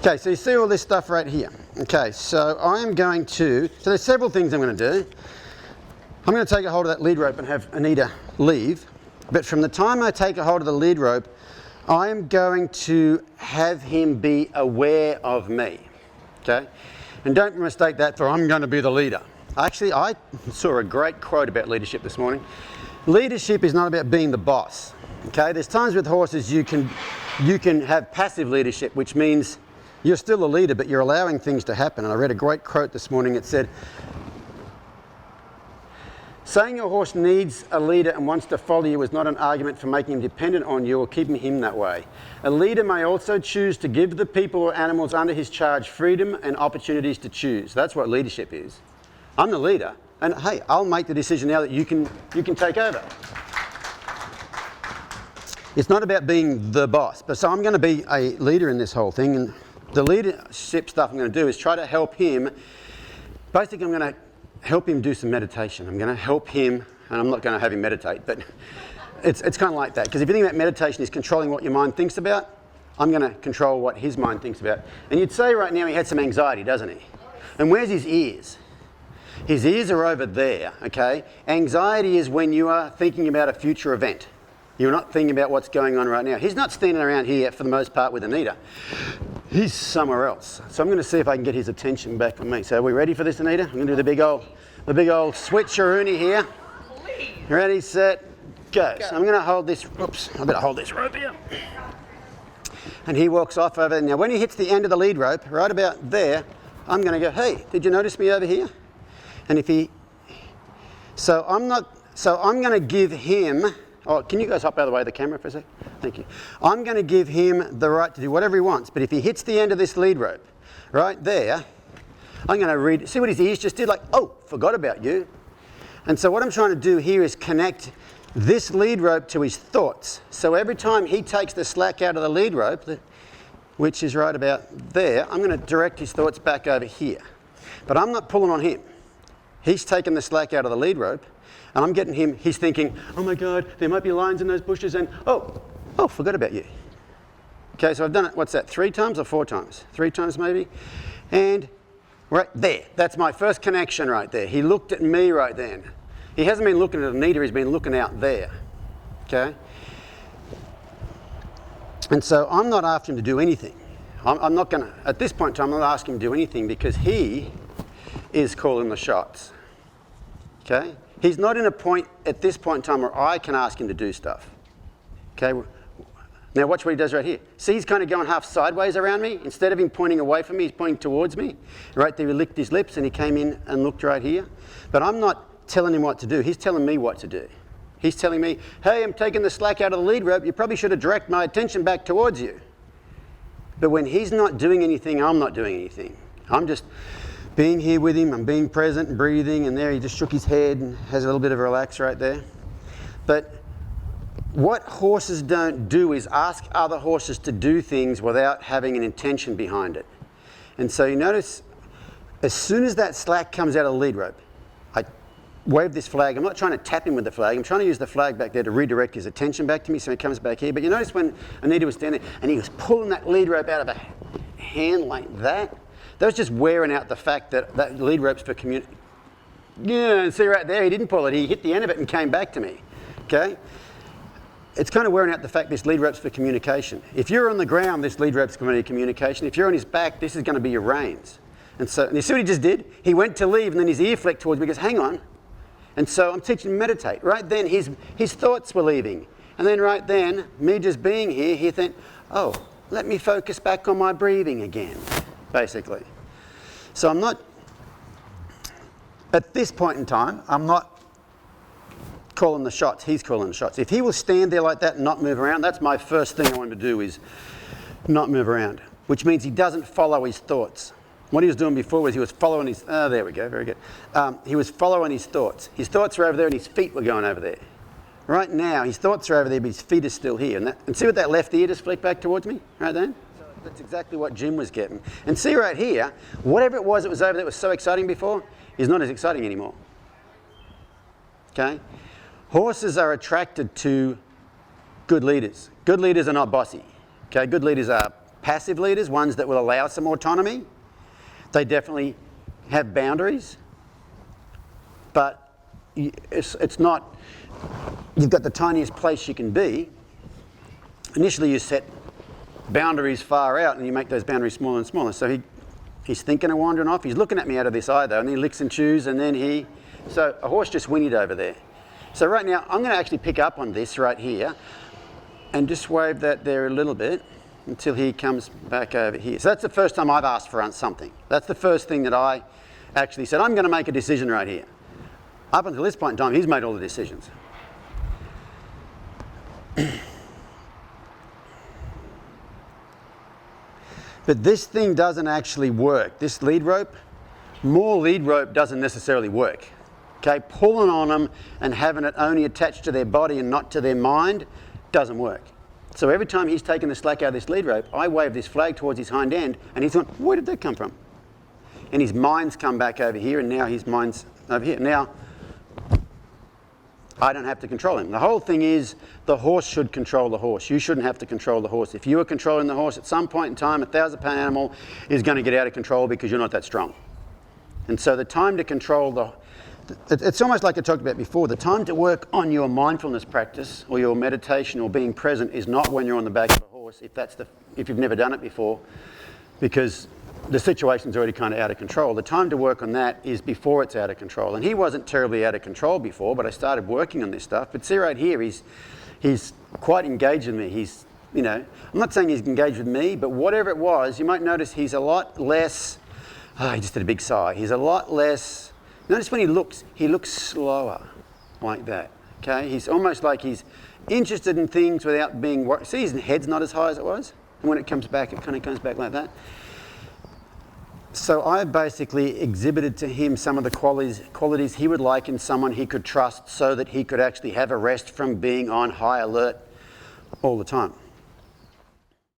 Okay, so you see all this stuff right here. Okay, so I am going to, so there's several things I'm going to do. I'm going to take a hold of that lead rope and have Anita leave. But from the time I take a hold of the lead rope, I am going to have him be aware of me. Okay? And don't mistake that for I'm going to be the leader. Actually, I saw a great quote about leadership this morning. Leadership is not about being the boss. Okay? There's times with horses you can have passive leadership, which means you're still a leader, but you're allowing things to happen. And I read a great quote this morning. It said, saying your horse needs a leader and wants to follow you is not an argument for making him dependent on you or keeping him that way. A leader may also choose to give the people or animals under his charge freedom and opportunities to choose. That's what leadership is. I'm the leader, and hey, I'll make the decision now that you can take over. It's not about being the boss. But so I'm going to be a leader in this whole thing, and the leadership stuff I'm going to do is try to help him. Basically, I'm going to help him do some meditation. I'm going to help him, and I'm not going to have him meditate, but it's kind of like that. Because if you think about meditation is controlling what your mind thinks about, I'm going to control what his mind thinks about. And you'd say right now he had some anxiety, doesn't he? And where's his ears? His ears are over there, okay? Anxiety is when you are thinking about a future event. You're not thinking about what's going on right now. He's not standing around here for the most part with Anita. He's somewhere else. So I'm going to see if I can get his attention back on me. So are we ready for this, Anita? I'm going to do the big old switcheroonie here. Please. Ready, set, go. So I'm going to hold this. Oops, I better hold this rope here. And he walks off over there. Now, when he hits the end of the lead rope, right about there, I'm going to go, hey, did you notice me over here? And if he, so I'm going to give him. Oh, can you guys hop out of the way of the camera for a sec? Thank you. I'm going to give him the right to do whatever he wants, but if he hits the end of this lead rope, right there, I'm going to read, see what his ears just did? Like, oh, forgot about you. And so what I'm trying to do here is connect this lead rope to his thoughts. So every time he takes the slack out of the lead rope, which is right about there, I'm going to direct his thoughts back over here. But I'm not pulling on him. He's taken the slack out of the lead rope. And I'm getting him, he's thinking, oh my God, there might be lions in those bushes, and oh, forgot about you. Okay, so I've done it, what's that, 3 times or 4 times? 3 times maybe. And right there, that's my first connection right there. He looked at me right then. He hasn't been looking at Anita, he's been looking out there. Okay? And so I'm not after him to do anything. I'm not going to, at this point in time, I'm not asking him to do anything because he is calling the shots. Okay? He's not in a point at this point in time where I can ask him to do stuff. Okay? Now watch what he does right here. See, he's kind of going half sideways around me. Instead of him pointing away from me, he's pointing towards me. Right there, he licked his lips and he came in and looked right here. But I'm not telling him what to do. He's telling me what to do. He's telling me, hey, I'm taking the slack out of the lead rope. You probably should have directed my attention back towards you. But when he's not doing anything, I'm not doing anything. I'm just being here with him, I'm being present and breathing, and there he just shook his head and has a little bit of a relax right there. But what horses don't do is ask other horses to do things without having an intention behind it. And so you notice, as soon as that slack comes out of the lead rope, I wave this flag. I'm not trying to tap him with the flag. I'm trying to use the flag back there to redirect his attention back to me so he comes back here. But you notice when Anita was standing there and he was pulling that lead rope out of a hand like that, that was just wearing out the fact that that lead rope's for community. Yeah, see right there, he didn't pull it. He hit the end of it and came back to me, okay? It's kind of wearing out the fact this lead rope's for communication. If you're on the ground, this lead rope's going to be communication. If you're on his back, this is going to be your reins. And you see what he just did? He went to leave and then his ear flicked towards me because, hang on. And so I'm teaching him to meditate. Right then, his thoughts were leaving. And then right then, me just being here, he thought, oh, let me focus back on my breathing again. Basically. So I'm not, at this point in time, I'm not calling the shots, he's calling the shots. If he will stand there like that and not move around, that's my first thing I want him to do is not move around, which means he doesn't follow his thoughts. What he was doing before was he was following his, there we go, very good. He was following his thoughts. His thoughts were over there and his feet were going over there. Right now, his thoughts are over there, but his feet are still here. And see what that left ear just flicked back towards me, right there? That's exactly what Jim was getting. And see right here, whatever it was that was over there that was so exciting before is not as exciting anymore. Okay? Horses are attracted to good leaders. Good leaders are not bossy. Okay? Good leaders are passive leaders, ones that will allow some autonomy. They definitely have boundaries, but it's not, you've got the tiniest place you can be. Initially you set boundaries far out and you make those boundaries smaller and smaller. So he's thinking of wandering off. He's looking at me out of this eye though, and he licks and chews, and then so a horse just whinnied over there. So right now I'm going to actually pick up on this right here and just wave that there a little bit until he comes back over here. So that's the first time I've asked for something. That's the first thing that I actually said, I'm going to make a decision right here. Up until this point in time, he's made all the decisions. But this thing doesn't actually work. This lead rope, more lead rope doesn't necessarily work. Okay, pulling on them and having it only attached to their body and not to their mind doesn't work. So every time he's taken the slack out of this lead rope, I wave this flag towards his hind end, and he's going, where did that come from? And his mind's come back over here, and now his mind's over here. Now, I don't have to control him. The whole thing is the horse should control the horse. You shouldn't have to control the horse. If you are controlling the horse, at some point in time, a 1,000-pound animal is going to get out of control because you're not that strong. And so the time to control it's almost like I talked about before, the time to work on your mindfulness practice or your meditation or being present is not when you're on the back of a horse, if you've never done it before, because the situation's already kind of out of control. The time to work on that is before it's out of control. And he wasn't terribly out of control before, but I started working on this stuff. But see right here, he's quite engaged with me. I'm not saying he's engaged with me, but whatever it was, you might notice he's a lot less, he just did a big sigh. He's a lot less, notice when he looks slower like that, okay? He's almost like he's interested in things without being worried. See, his head's not as high as it was? And when it comes back, it kind of comes back like that. So I basically exhibited to him some of the qualities he would like in someone he could trust so that he could actually have a rest from being on high alert all the time.